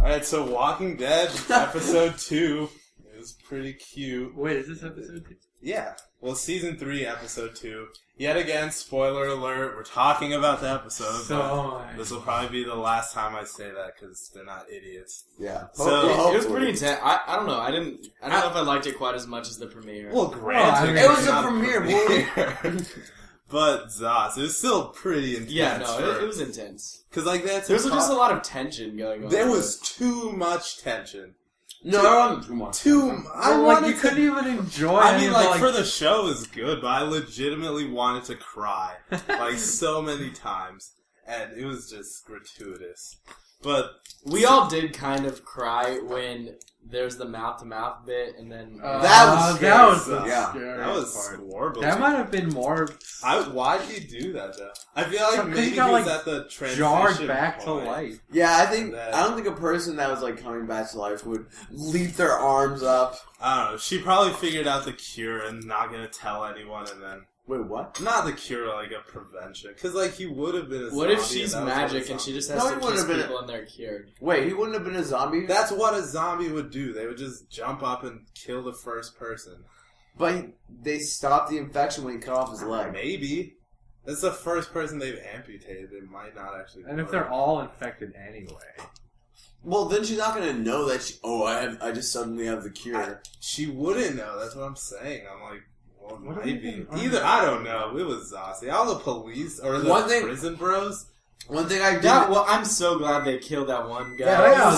Alright, so Walking Dead, episode 2. It was pretty cute. Wait, is this episode 2? Yeah. Well, season 3, episode 2. Yet again, spoiler alert, we're talking about the episode. So this will probably be the last time I say that because they're not idiots. Yeah. So it was pretty intense. I don't know. I don't know if I liked it quite as much as the premiere. Well, granted, it was a premiere, boy. But Zauce, it was still pretty intense. Yeah, no, it was intense. Because like there was just a lot of tension going on. There was too much tension. No, there wasn't too much. You couldn't even enjoy it. I mean, like, for the show is good, but I legitimately wanted to cry. Like, so many times. And it was just gratuitous. But we all did kind of cry when there's the mouth-to-mouth bit, and then... that was yeah, scary. That was horrible. That might have been more... Why'd he do that, though? I feel like maybe he was at the transition jarred back point. to life. Yeah, I don't think a person that was like coming back to life would leap their arms up. I don't know. She probably figured out the cure and not gonna tell anyone, and then... Wait, what? Not the cure, like a prevention. Because, like, he would have been a zombie. What if she's magic and she just has to kiss people and they're cured? Wait, he wouldn't have been a zombie? That's what a zombie would do. They would just jump up and kill the first person. But they stopped the infection when he cut off his leg. Maybe. That's the first person they've amputated. They might not actually. And if they're all infected anyway. Well, then she's not going to know that I just suddenly have the cure. She wouldn't know. That's what I'm saying. I'm like, well, maybe. Either, I don't know. It was Zauce. All the police, or the prison bros. One thing I did... well, I'm so glad they killed that one guy. Yeah,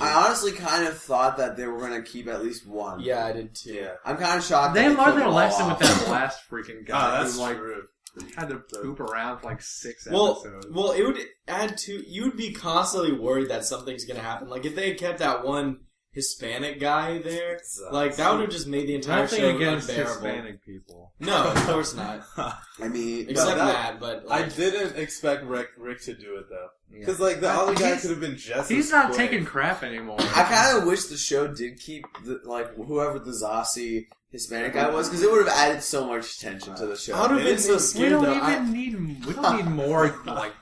I honestly kind of thought that they were going to keep at least one. Yeah, I did too. Yeah. I'm kind of shocked They that learned their lesson with that last freaking guy. That's who, had to poop around for like 6 episodes. Well, it would add to... You would be constantly worried that something's going to happen. Like, if they had kept that one Hispanic guy there, like, that would have just made the entire show against unbearable. Hispanic people. No, of course not. I mean... Except Matt, but... Like, I didn't expect Rick to do it, though. Because, like, the other guy could have been just He's not taking crap anymore. I kind of wish the show did keep, whoever the Zauce Hispanic guy was, because it would have added so much tension to the show. I would have been so scared, we don't need more, like...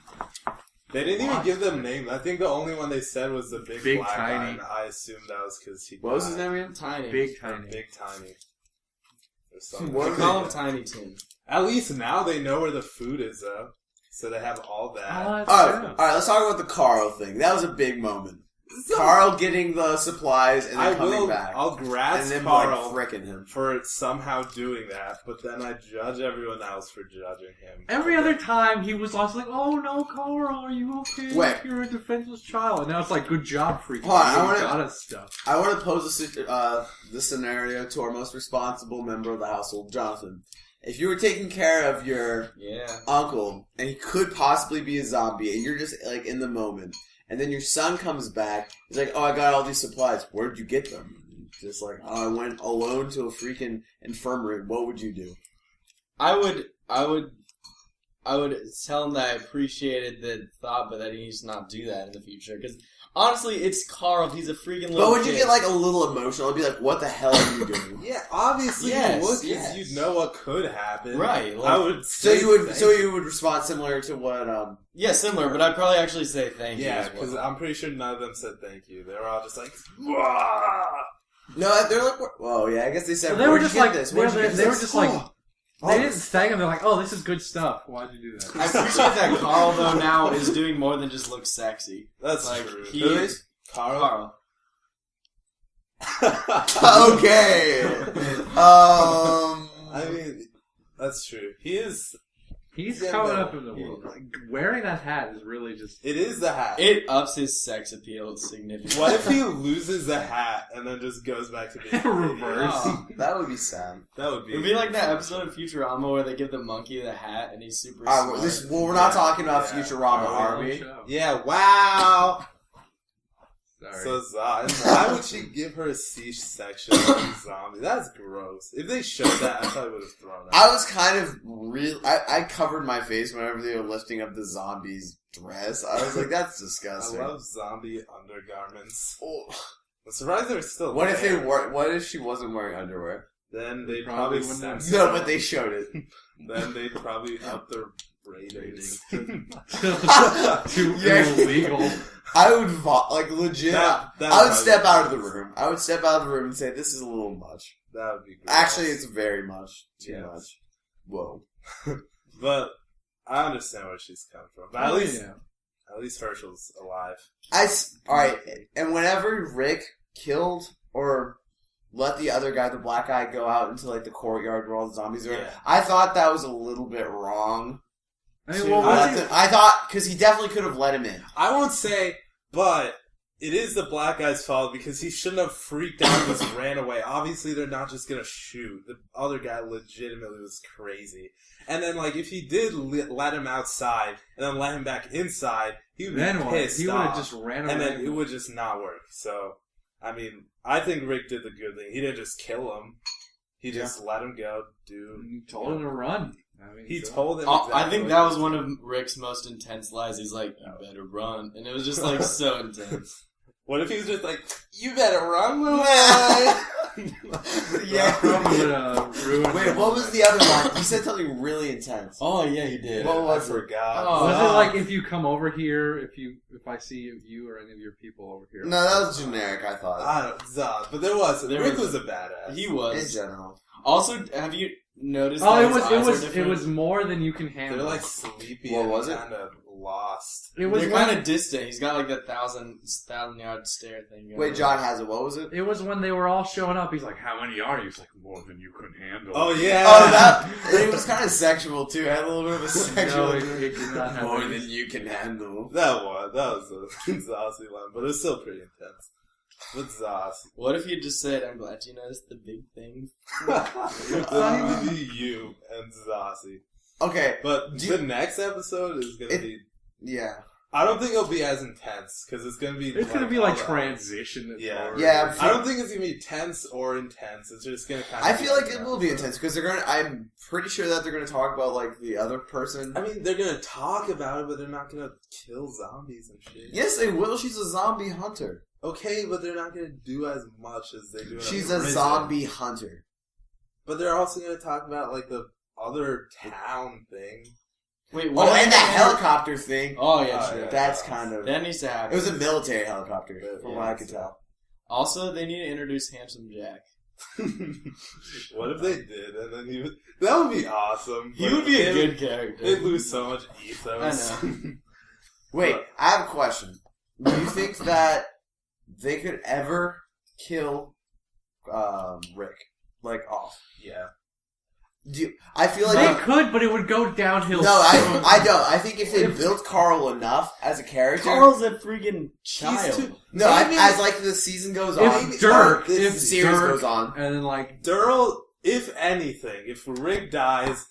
They didn't even give them names. I think the only one they said was the big black Tiny. guy, and I assumed that was because he... What was his name again? Tiny. Big Tiny. Big Tiny. What call him Tiny Tim? At least now they know where the food is, though. So they have all that. Alright, let's talk about the Carl thing. That was a big moment. Carl getting the supplies and then coming back. I'll grasp and then Carl fricking him for somehow doing that, but then I judge everyone else for judging him. Every other time he was also like, "Oh no, Carl, are you okay? Wait. You're a defenseless child." And now it's like, "Good job, freaking." I want to pose this scenario to our most responsible member of the household, Jonathan. If you were taking care of your uncle and he could possibly be a zombie, and you're just like in the moment. And then your son comes back. He's like, "Oh, I got all these supplies. Where'd you get them?" Just like, "Oh, I went alone to a freaking infirmary." What would you do? I would tell him that I appreciated the thought, but that he needs to not do that in the future. Because honestly, it's Carl. He's a freaking little. But would kid. you get like a little emotional? I'd be like, "What the hell are you doing?" Yeah, obviously you would, because you'd know what could happen. Right. I would. So you would respond similar to what? Yeah, similar, but I'd probably actually say thank you. Yeah, because I'm pretty sure none of them said thank you. They were all just like, "Wah!" No, they're like, "Oh yeah, I guess they said." So they were just like, this? they were just like, they didn't thank him. They're like, "Oh, this is good stuff. Why'd you do that?" I appreciate that Carl though now is doing more than just look sexy. That's like, true. He Who is Carl. Okay. I mean, that's true. He's coming up in the world. Like, wearing that hat is really just... It is the hat. It ups his sex appeal significantly. What if he loses the hat and then just goes back to being reverse? Oh. That would be sad. That would be... It'd be like that episode of Futurama where they give the monkey the hat and he's super smart. We're not talking about Futurama, are we? Yeah, wow! Sorry. So why would she give her a C-section like a zombie? That's gross. If they showed that, I probably would have thrown it. I was kind of I covered my face whenever they were lifting up the zombie's dress. I was like, that's disgusting. I love zombie undergarments. Oh. I'm surprised they're still What there. What if she wasn't wearing underwear? Then they probably wouldn't. No, but they showed it. Then they'd probably up their ratings. Too illegal. I would legit. I would step out of the room. I would step out of the room and say, "This is a little much." That would be great. Actually, it's very much too much. Whoa. But I understand where she's coming from. But at least Herschel's alive. Alright, and whenever Rick killed or let the other guy, the black guy, go out into like the courtyard where all the zombies are, I thought that was a little bit wrong. I mean, I thought, because he definitely could have let him in. I won't say, but it is the black guy's fault because he shouldn't have freaked out and just ran away. Obviously, they're not just gonna shoot. The other guy legitimately was crazy. And then, like, if he did let him outside and then let him back inside, he would be pissed He would have just ran away. And then it would just not work. So, I mean, I think Rick did the good thing. He didn't just kill him. He just let him go, dude. He told him to run. I mean, he told him exactly I think that was one of Rick's most intense lies. He's like, you better run. And it was just, like, so intense. What if he was just like, you better run, little boy? Yeah. Probably would ruin. Wait, what was the other line? He said something really intense. Oh, yeah, he did. What was I forgot. Oh, was it like, if you come over here, if I see you or any of your people over here? No, that was generic, I thought. I don't know, but Rick was a badass. He was. In general. Also, have you noticed it was more than you can handle. They're like sleepy what was it? Kind of lost. They're kind of distant. He's got like that 1,000-yard stare thing going. Wait, John has it. What was it? It was when they were all showing up. He's like, how many are you? He's like, more than you can handle. Oh, yeah. Oh, it was kind of sexual, too. It had a little bit of a sexual... No, it did not have more than you can handle. That was a Zauce line, but it was still pretty intense. With Zauce. What if you just said, I'm glad you noticed the big thing? That would be you and Zauce. Okay. But the next episode is going to be... Yeah. I don't think it'll be as intense, because it's going to be... It's going to be like transition. Yeah. I don't think it's going to be tense or intense. It's just going to kind of... I feel like it will be intense, because I'm pretty sure that they're going to talk about, like, the other person. I mean, they're going to talk about it, but they're not going to kill zombies and shit. Yes, they will. She's a zombie hunter. Okay, but they're not going to do as much as they do in She's a zombie hunter. But they're also going to talk about, like, the other town thing. Wait, what? Oh, and that helicopter thing. Oh, yeah, sure. Yeah, that's kind of... That needs to happen. It was a military helicopter, from what I could tell. Also, they need to introduce Handsome Jack. What if they did, and then he would... That would be awesome. He would be a good character. They'd lose so much ethos. I know. Wait, I have a question. Do you think that they could ever kill Rick? Like, off? Yeah. I feel like they could, but it would go downhill. No, I don't. I think if they built Carl enough as a character, Carl's a freaking child. As like the season goes on, if the series goes on, and then like Durrell, if anything, if Rick dies,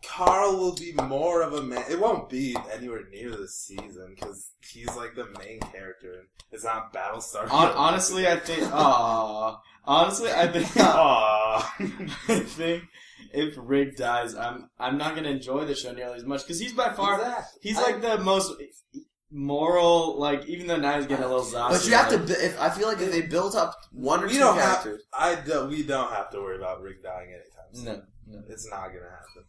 Carl will be more of a man. It won't be anywhere near this season because he's like the main character and it's not Battlestar. Honestly, I think. I think if Rick dies, I'm not gonna enjoy the show nearly as much because he's by far he's like the most moral. Like even though now he's getting a little zombie. But you have to. I feel like if they built up one or two characters, we don't have to worry about Rick dying anytime soon. No, it's not gonna happen.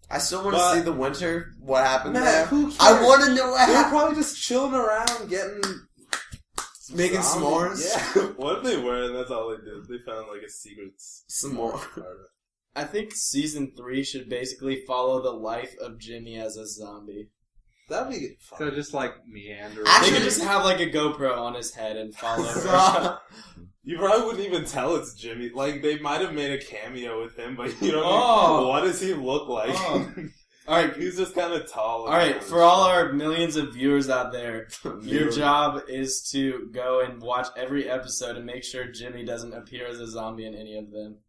I still want to see the winter. What happened there? Who cares? I want to know what They're happened. probably just chilling around, making s'mores. Yeah. What if they were and that's all they did? They found like a secret s'more. I think season 3 should basically follow the life of Jimmy as a zombie. That'd be fun. So just like meander. They could just have like a GoPro on his head and follow. You probably wouldn't even tell it's Jimmy. Like, they might have made a cameo with him, but you don't know. What does he look like? Alright. He's just kind of tall. Alright, for all our millions of viewers out there, your job is to go and watch every episode and make sure Jimmy doesn't appear as a zombie in any of them.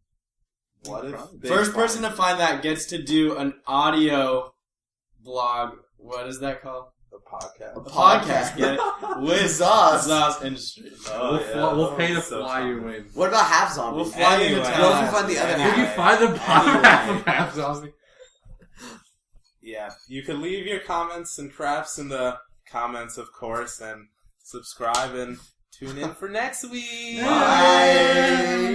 What if First person to find that gets to do an audio vlog. What is that called? A podcast, get it? With Zauce Industries. We'll pay to fly you in. What about half zombie? We'll fly you in. What if you find the other half? Can you find the bottom half of half zombie? Yeah, you can leave your comments and crafts in the comments, of course, and subscribe and tune in for next week. Bye.